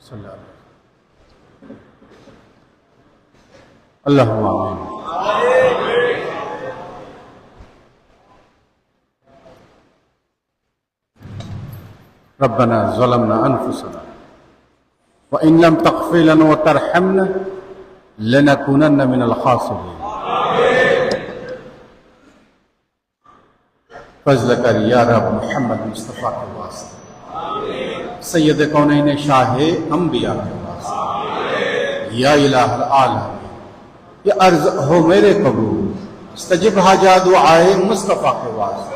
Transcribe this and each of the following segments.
صلی اللہ علیہ وسلم۔ اللہم آمین۔ ربنا ظلمنا انفسنا وان لم تغفر لنا وترحمنا لنكونن من الخاسرین۔ فضل کر یا رب محمد مصطفیٰ کے واسطے، سید کونین شاہ انبیاء کے واسطے، یا الہ العالمین یہ عرض ہو میرے قبول، استجب حاجات دعائے مصطفیٰ کے واسطے،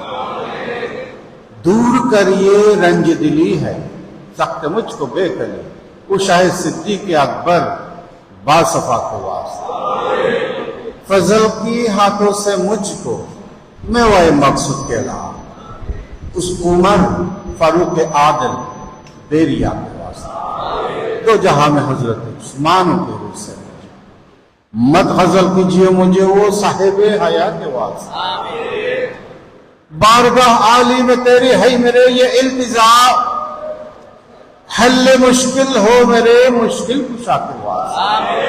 دور کریے رنج دلی ہے سخت مجھ کو بے کلی، وہ شاہ صدیق اکبر باصفا کے واسطے، فضل کی ہاتھوں سے مجھ کو میوہ مقصود کے علاوہ، اس عمر فاروق عادل بیریا کے واسطے، دو جہاں میں حضرت عثمان کے روح سے مت غزل کیجیے مجھے وہ صاحب حیات کے واسطے، بارگاہ عالی میں تیری ہے میرے یہ التجا، حل مشکل ہو میرے مشکل کشا کے واسطے،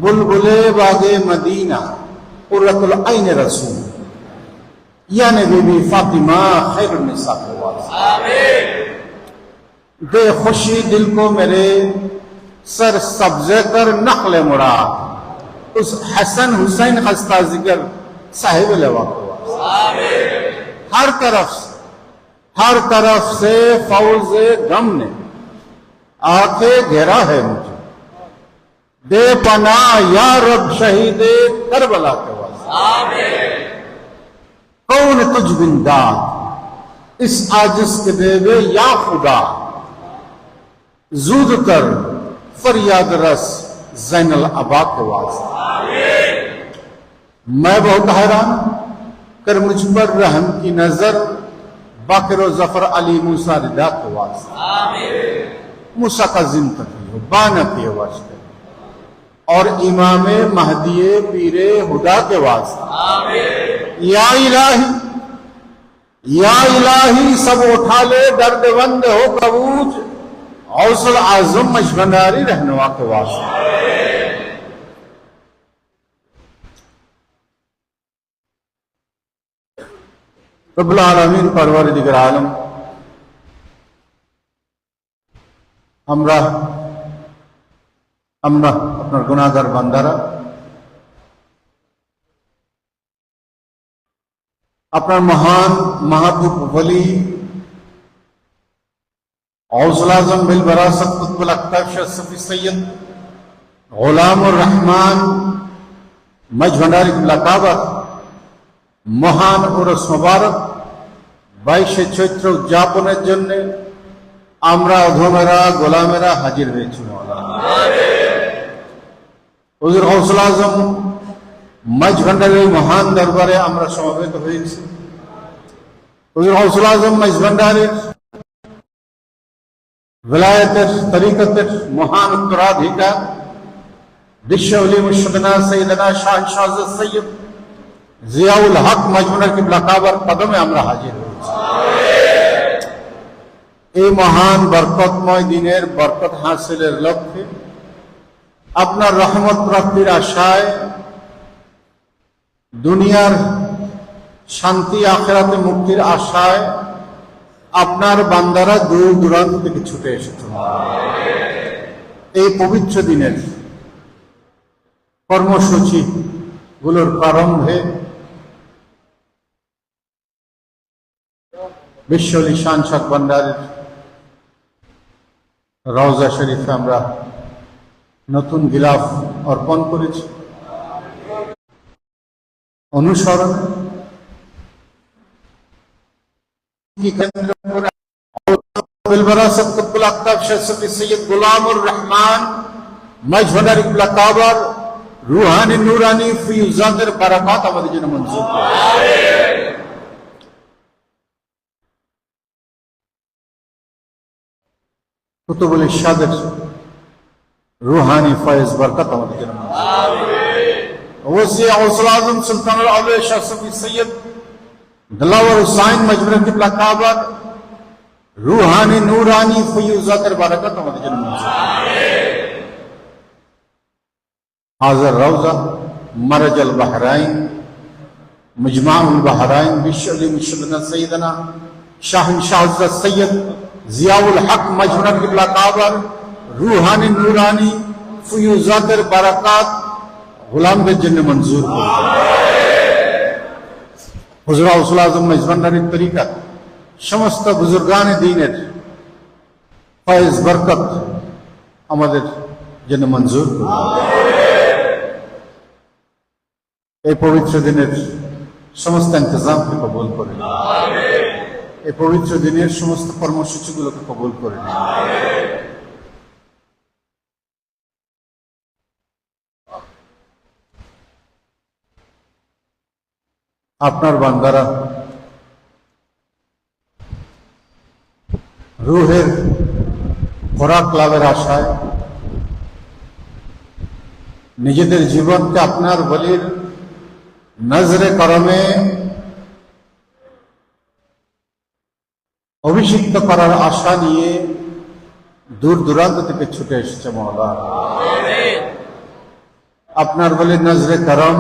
بلبلے باغ مدینہ قرۃ العین رسول، یعنی بی بی فاطمہ خیر النساء کے واسطے، دے خوشی دل کو میرے سر سبزے کر نخل مراد، اس حسن حسین خستہ ذکر صاحب لوا کے واسطے، ہر طرف سے فوز غم نے آکے گھیرا ہے مجھے، دے پناہ یا رب شہید کربلا کے واسطے، کون تجھ بن داد اس عاجز کے دیوے یا خدا، زود کر فریاد رس زین العبا کے واسطے، میں بہت حیران کر مجھ پر رحم کی نظر، باقر و ظفر علی موسیٰ رضا کے واسطے، موسیٰ کا زندگی ہو بانقی واسطے، اور امام مہدی پیر ہدا کے واسطے، یا الہی سب اٹھا لے درد بند ہو کبوج، غوث العظم مجبنداری رہنما کے واسطے، رب العالمین پروردگار عالم আমরা আপনার গুনাহগার বান্দারা আপনার মহান মাহবুব ওলি গৌসুল আজম বিল বরাসত কুতুবুল আকতাব শাহ সফি সৈয়দ গোলামুর রহমান মজভন্ডারী লাকাবা মহান উরস মোবারক 22 চৈত্র উদযাপনের জন্য আমরা অধমেরা গোলামেরা হাজির হয়েছি। হুজুর গৌসুল আজম মজভন্ডারীর মহান দরবারে আমরা সমবেত হয়েছি। হুজুর গৌসুল আজম মজভন্ডারীর विलायतेर तरीकतेर महान उत्तराधिकार বিশ্ব ওলি মুর্শিদনা সৈয়দনা শাহনশাহ সৈয়দ জিয়াউল হক মজমুনার কিবলা কাবার কদমে আমরা হাজির হয়েছি। এই মহান বরকতময় দিনের বরকত হাসিলের লক্ষ্যে আপনার রহমত প্রাপ্তির আশায়, দুনিয়ার শান্তি আখিরাতে মুক্তির আশায় আপনার বান্দারা দূর দূরান্ত থেকে ছুটে এসেছেন। এই পবিত্র দিনের কর্মসূচি গুলোর প্রারম্ভে বিশ্ব ওলি শাহনশাহ ভান্ডারীর রওজা শরীফে আমরা নতুন গিলাফ অর্পণ করেছি। অনুসরণ بالوراثت قطب الاقطاب شیخ صفی سید غلام الرحمن مجھونری لقابر روحانی نورانی فیوزات برکات আমাদের জন্য মঞ্জুর করুন। কুতুবুল ইরশাদের রুহানি ফয়েজ বরকত আমাদের জন্য মঞ্জুর করুন। ওসি গৌসুল আজম সুলতানুল আউলিয়া শাহ সফি সৈয়দ দিলাওয়ার হুসাইন মজবুর কিবলা কাবার রুহানি নুরানি ফয়ুজাতের বারাকাত আমাদের জন্য মঞ্জুর। হাজার রওজা মারাজাল বাহরাইন মুজমাউল বাহরাইন বিশ্বলি মুশাদনা সৈয়দনা শাহনশাহ হযরত সৈয়দ জিয়াউল হক মজমুনা কিবলা কাবার রুহানি নুরানি ফয়ুজাতের বারাকাত গোলামদের জন্য মঞ্জুর করুন। হুজুর গাউসুল আজম মেজবান্ডারির তরিকাত সমস্ত বুজুর্গানে দ্বীনের ফয়েজ বরকত আমাদের জন্য মঞ্জুর করুন। এই পবিত্র দিনের সমস্ত ইন্তজামকে কবুল করে নিন। এই পবিত্র দিনের সমস্ত কর্মসূচিগুলোকে কবুল করে নিন। আপনার বান্দারা রুহের খোরাক লাভের আশায় নিজেদের জীবনকে আপনার বলির নজরে করমে অভিষিক্ত করার আশা নিয়ে দূর দূরান্ত থেকে ছুটে এসেছে মওলা। আপনার বলির নজরে করম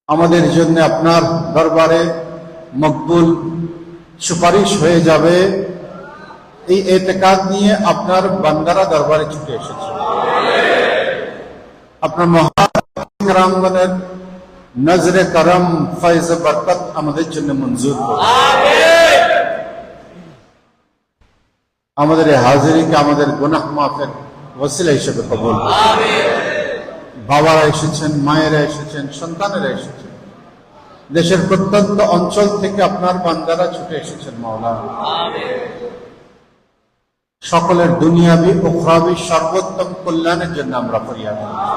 আমাদের জন্য আপনার দরবারে মকবুল সুপারিশ হয়ে যাবে, এই এতেকাদ নিয়ে আপনার বান্দারা দরবারে ছুটে এসেছে। আপনার মহারামগণের নজরে করম ফয়জ বরকত আমাদের জন্য মঞ্জুর করুন। আমাদের এই হাজিরিকে আমাদের গুনাহ মাফের ওসিলা হিসেবে কবুল করুন। বাবারা এসেছেন, মায়েরা এসেছেন, সন্তানেরা এসেছেন, দেশের প্রত্যন্ত অঞ্চল থেকে আপনার বান্দারা ছুটে এসেছেন মাওলা। সকলের দুনিয়াবি উখরাবি সর্বোত্তম কল্যাণের জন্য আমরা ফরিয়াদ করছি।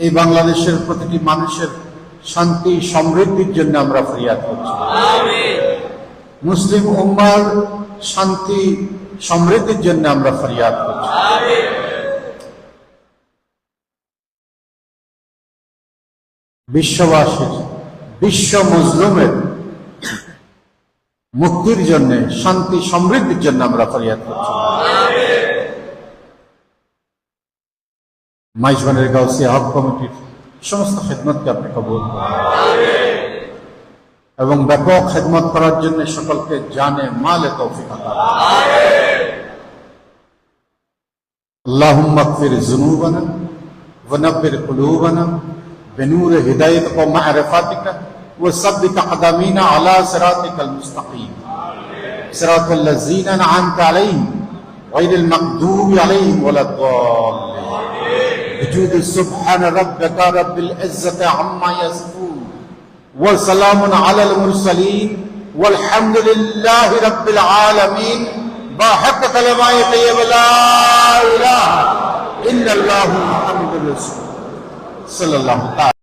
এই বাংলাদেশের প্রতিটি মানুষের শান্তি সমৃদ্ধির জন্য আমরা ফরিয়াদ করছি। মুসলিম উম্মার শান্তি সমৃদ্ধির জন্য আমরা ফরিয়াদ করছি। বিশ্ববাসীর, বিশ্ব মজলুমের মুক্তির জন্য, শান্তি সমৃদ্ধির জন্য আমরা ফরিয়াদ করছি। মাইজবানের গাউসিয়া হক কমিটির সমস্ত খেদমতকে আপনি কবুল করুন এবং ব্যাপক খেদমত করার জন্য সকলকে জানে মালে তৌফিক আতা করুন। আল্লাহুম্মা আগফির যুনুবানা ওয়া নব্বির কুলুবানা بنور هدايتك ومعرفاتك وثبت أقدامنا على صراطك المستقيم صراط الذين أنعمت عليهم غير المغضوب عليهم ولا الضالين بجود سبحان ربك رب العزة عما يصفون وسلام على المرسلين والحمد لله رب العالمين باحق كلمة طيبة لا إله إلا الله محمد رسول صلى الله تعالى